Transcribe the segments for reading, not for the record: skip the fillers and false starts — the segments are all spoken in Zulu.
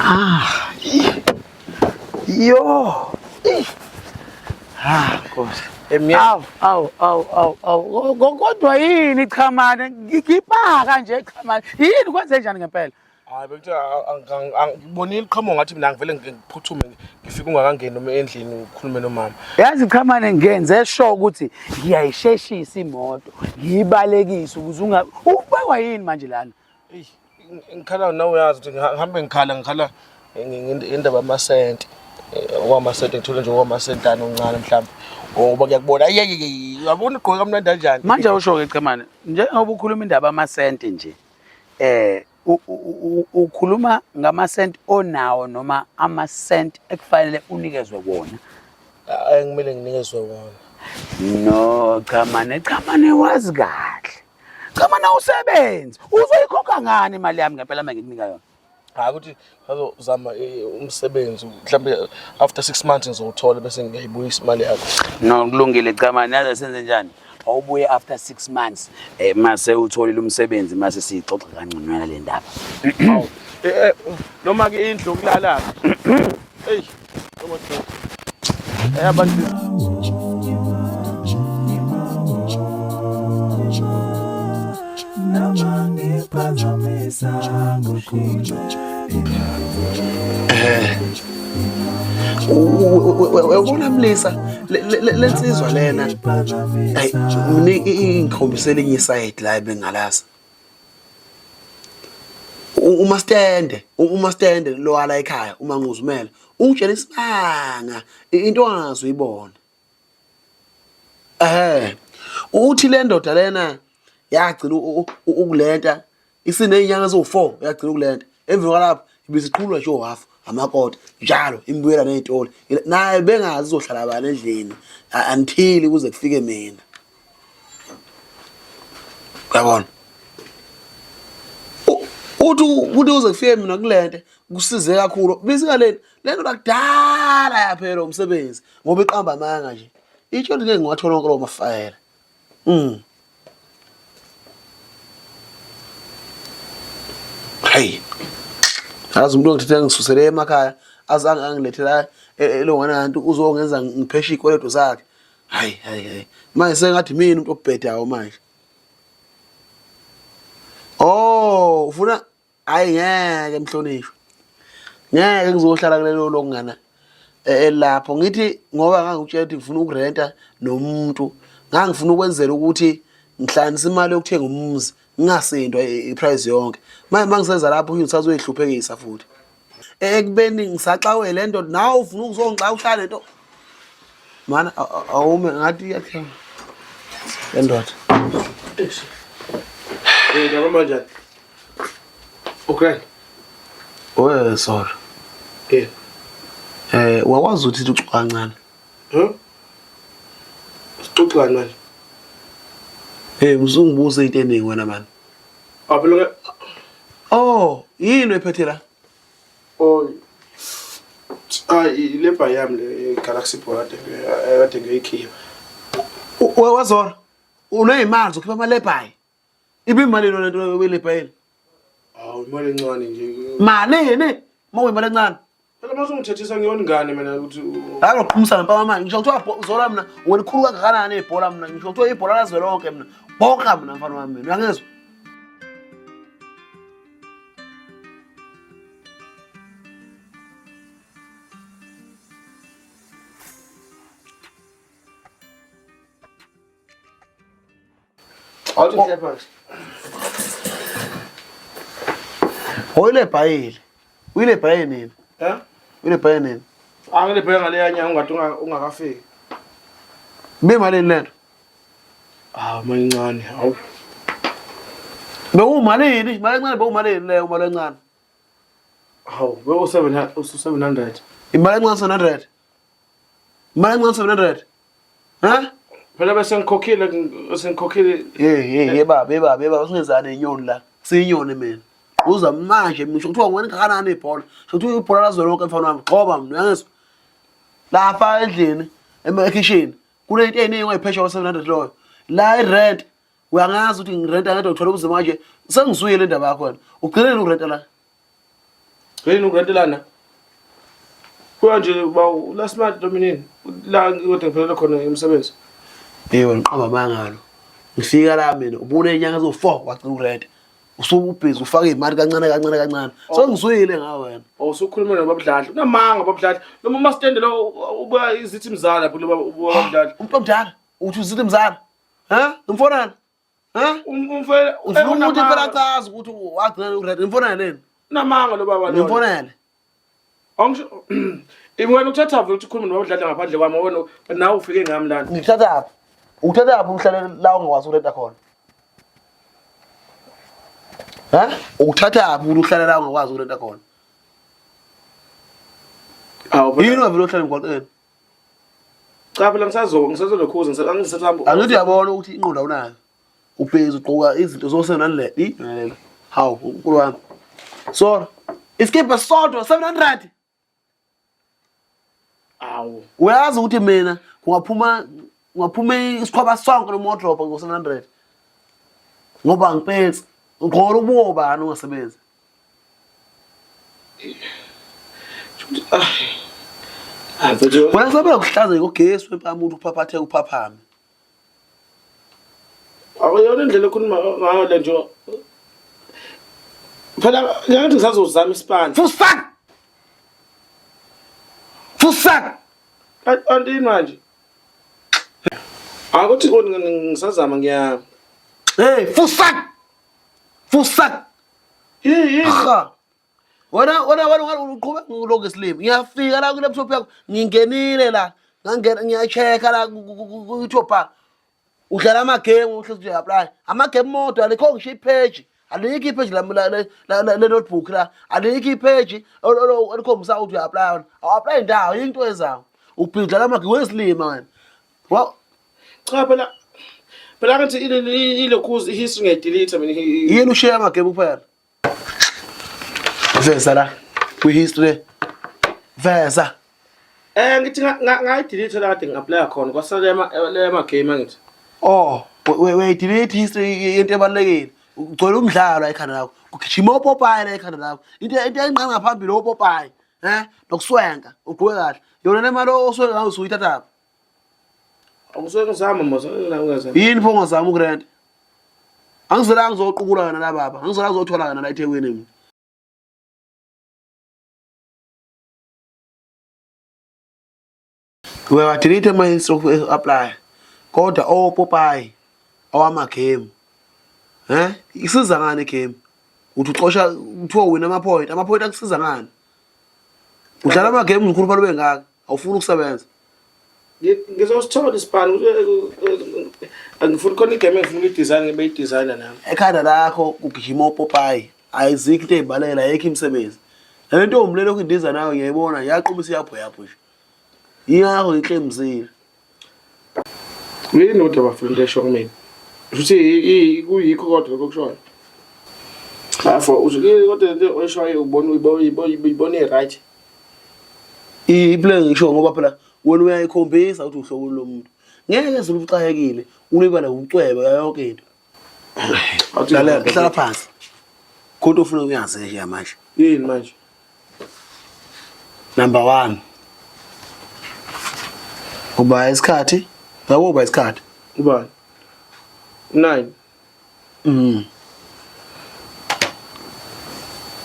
Ah, yo. Nkosi. Awu. Kodwa yini qhamane? Ngipaka nje qhamane. Yini kwenze njani ngempela? Hayi bekuthiwa angibonile iqhamuka ngathi mina ngivele ngiphuthume ngifike ungakangeni noma endlini ukhulume nomama. Yazi qhamane ngenze sure ukuthi ngiyayisheshisa imoto. Ngiyibalekise ukuze ubekwa yini manje lana? Ey, ngikhala nawe uyazi ukuthi ngihambe ngikhala indaba yamasenti. Okwamasenti ngithole nje okwamasentana oncane mhlawumbe. Ngoba ngiyakubona uyabona igqoka kamnandi kanjani. Manje usho ke qhamane, njengoba ukhuluma indaba yamasenti nje. Ukhuluma ngamasenti onawo noma amasenti ekufanele unikezwe wona? Ngimele nginikezwe wona. No, qhamane wazi kahle. Qhamane usebenzi. Uzoyikhokha ngani imali yami ngempela manje ngikunika yona? Hayi ukuthi bazozama umsebenzi mhlawumbe after 6 months ngizowuthola bese ngiyayibuyisa imali yakho. No, kulungile qhamane, yazi senze njani? Awubuye after 6 months mase utholile umsebenzi mase sixoxa kancane le ndaba. Hawu. Noma ke indlu yokulala. Ey, noma cha. Abantu Uyabona Mlisa lensizwa lena hey mniki ingikhombisela enye side la ebengalazi uma stand lo ala ekhaya uma nguzumela ungitshela isibanga into ongazi uyibona uthi le ndoda lena yagcina ukulenta isinenyanga zo4 yagcina ukulenta emva kwalapho ibisiqhulwa nje ohafu amakota njalo imbuyela nezitoli naye bengazi uzohlala abana endlini until kuze kufike mina yabona uthi uze kufike mina kulente kusize kakhulu bisika lento lakudala yaphela umsebenzi ngoba iqamba amanga nje itsho ngeke ngiwathola onke lo mafayela hey azi umuntu ngithethe ngisusele emakhaya azange angilethela elongana kanti uzongenza ngiphesha ikweledo zakhe hayi manje sengathi mina umuntu obhedayo manje ufuna hayi ngeke mhlonishwe ngeke ngizohlala kulelo lokungana lapho ngithi ngoba ngangikutshela ukuthi ngifuna ukurenta nomuntu ngangifuna ukwenzela ukuthi ngihlanganise imali yokuthenga umuzi ngingasindwa iprice yonke manje mangisenza lapho ngisazoyihluphekisa futhi ekubeni ngisaxawe le nto nawe ufuna ukuzongixaka uhlala lento mana awume ngathi iyakhona le ndoda yebo manje okay sorry wakwazi ukuthi uxoxa kancane sixoxa kancane uzungibuza into eningi wena manje phela yini ephethe la le bayam le Galaxy board kade ngiyikhipha wazora uneyimali zokhipha amalebhayi ibimali lona lento welebhayini imali encane nje malini mawuyimali encane phela mase ungithethisa ngiyona ngane mina ukuthi hayi ngokuphumisa ngempama manje ngisho kuthiwa zola mina welikhulu kangakanani ibhola mina ngisho kuthiwa ibhola lazwe lonke mina bonke mina mfana wami mina uyangizwa awuthi ngiyaphansi uyile bhayini nini uyile bhayini nini angile bheka ngale yanya ungathi ungakafiki bemalini lento mayincane hawu bewumalini imali encane bewumalini leyo imali encane hawu bewu700 imali encane 700 imali encane 700 phela bese ngikhokhile beba usingezane inyoni la siyinyoni mina uza manje ngisho kuthiwa ngwena kangakanani ibhola ngisho kuthiwa ibhola lazwe lonke mfana wami xoba mina uyangizwa lapha endlini emakitchen kunento eningi oyiphesha kwa700 loyo la irent uyangazi ukuthi ngirenta ngedwa uthola ukuze manje sengizuyile indaba yakho wena ugcinele urenta la Yini ukurhentelana? Kuya nje ba last month dominini. La ngikade ngiphelele khona umsebenzi. Yebo ngiqamba mangalo. Ngifika la mina ubone inyanga ezo4 wacela ukurenta. Usububhizi ufaka imali kancane. So ngisuyile ngawe wena. Awusukhuluma nababudlali. Unamanga babudlali. Noma mastende lo ubuya izithi imzala phela babudlali. Umuntu omdala uthi uzithi mzala. Ha? Ngimfonana. Ha? Umfela ufuna ukuthi phela achaze ukuthi wagcina ukurenta. Ngimfonana leni. Unamanga lo baba lo. Ngimfonana. Angisho imweni uthatha vele ukuthi ukhuluma nabadlali ngaphandle kwami wena nawe ufike ngami lana. Ngithathaphi? Uthathaphi umhlale la ongakwazi ukurenta khona? Ha? Uthathaphi uhlale la ongakwazi ukurenta khona? Awu Yini wavela uhlale emgwaqeni? cha phela ngisazolokhuza angisathambo. Angithi yabona ukuthi inqondo awunayo. Ubhezi ugqoka izinto zosenani le. Lalela. Hawu unkulu wami. So, iskipha sodwa 700. Awu. Uyazi ukuthi mina kungaphuma isikhwaba sonke nomodrop ngo700. Ngoba ngiphethe ngqola ubobani ungasebenzi. Mfethu. Wena sabe ukuhlaza ngogesi wempama umuntu uphaphathe uphaphame. Awuyona indlela ekhuluma ngayo le nje. Phela ngathi ngisazozama isipani. Fusak. Andini manje. Akuthi ngisazama ngiya. Hey, Fusak. Yini? Wena uqhube ngiloko isilimi. Ngiyafika la kule laptop yakho, ngingenile la. Ngiyachecka la ku-YouTube. Udlala ama game uhlezi uyapply. Ama game model alikho ngisho ipage. Alikho ipage le notebook la. Alikho ipage elikhombisa ukuthi uyapply. Awu-apply ndawo into ezayo. Ubhidla ama game wesilima wena. Wa Cha phela ngathi ile cause history ngiyadelete mina. yini ushare ama game kuphela? Veza la kwi-history. Veza. Ngithi ngayidelete la kade ngi-apply khona kwasala le game angithi. Oh, we delete history into ebalekile. Ugcwele umdlalo ekhanda lakho. Ugijima opopayi la ekhanda lakho. Into enqanga ngaphambili opopayi, nokuswenka, ugqoke kahle. Yona nemali oswenka ngayo usuyithathaphi. Awusuke ngizama mos ungazama. Yini pho ngazama ukurenta? Angizela ngizoqukula kana la baba. Angizela ngizothola kana la eThekwini mina. We delete my history apply. Kodwa opopayi awama game. Isiza ngani game? Uthi uxosha uthiwa wina ama-point akusiza ngani? Udlala ama game ngikhuluma lobe ngaka, awufuni ukusebenza. Ngizosithola isipani angifuni khona igame engifuna ukuyidesign ngibe yidesigner nami. Ekhanda lakho ugijima opopayi, ayizikho into ezibalela ayikho imisebenzi. Le nto umlelo okundiza nayo ngiyayibona yaqhubisa yapho nje. Yingakho ngiklemzile. Yini kodwa bafunda esho kumina? Uthi kuyikho kodwa kokushoyo. Afo uthi kodwa into oyishoyo ubone right. Iplay ngisho ngoba phela wena uyayikhombisa ukuthi uhlobo lomuntu. Ngeke ezulu ucayekile, ulibala ucwebe yonke into. Lalela hlala phansi. Kodwa ufuna uyazi nje manje. Yini manje? Number 1. Uba isikhathi, yabo uba isikhathi. Ubani? 9.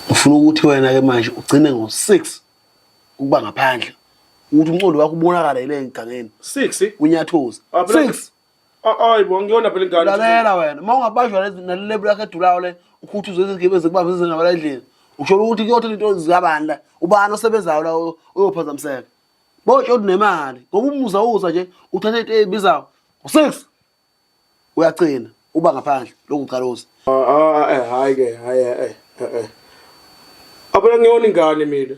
Ufuna ukuthi wena ke manje ugcine ngo6 ukuba ngaphandle. Ukuthi umcondo wakho ubonakala ile engigangeni. 6 Unyathoza. 6. Ayibo ngiyona phela ingane. Lalela wena, mawungabanjwa nalelebula yakhe edulayo le, ukuthi uzwe izigebe zikubamba izingaba endlini. Usho ukuthi kuyothola into zikabani la, ubani osebenzayo la uyophazamiseka. Bonke unemali, ngoba umuza nje uthathe into ebizayo. U6. Uyagcina uba ngaphandle lokuqaloza. Hayi ke, hayi. Abona ngiyona ingane mina.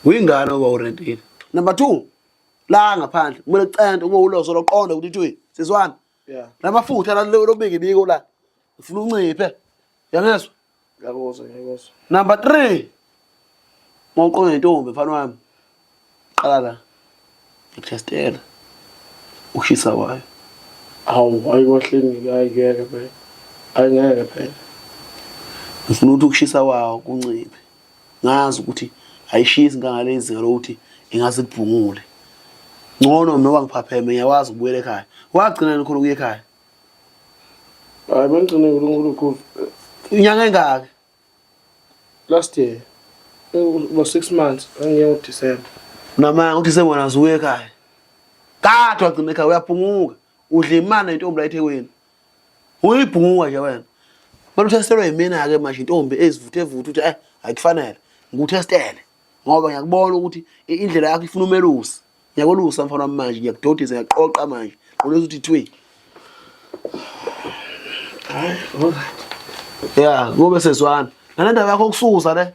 Uyingane oba urentile. Number 2. La ngaphandle kumele ucente ube uloso loqonda ukuthi uthi sizwana. Yeah. Lamafutha la lobeke biko la. Ufuna unciphe. Yangezwa? Ngiyakuzwa. Number 3. Mawuqonda intombi mfana wami. Qala la. Ikutestela. Ushisa wayo. Hayi wahlengike ayingeke phela. Ayingeke phela. ngifuna ukuthi ukushisa kwawo kunciphe ngazi ukuthi ayishisi ngangalezi lokuthi ingaze kubhungule ngcono noma ngiphapheme ngiyakwazi ukubuyela ekhaya wagcina khona ukuya ekhaya hayi bengcine uNkulunkulu inyanga engaka last year was 6 months angiye December namanga uDisemba nazo uye ekhaya kade wagcina ekhaya uyaphunguka udla imana intombi la eThekwini uyibhunguka nje wena manje uthestelwe yimina ke manje intombi ezivuthe ukuthi ayikufanele ngikuthestele ngoba ngiyakubona ukuthi indlela yakho ifuna umelusi ngiyakolusa mfana wami manje ngiyakudodisa ngiyaqoqa manje unothi uthi thwi hayi alright ya ngobe sezwana nalendaba yakho kususa le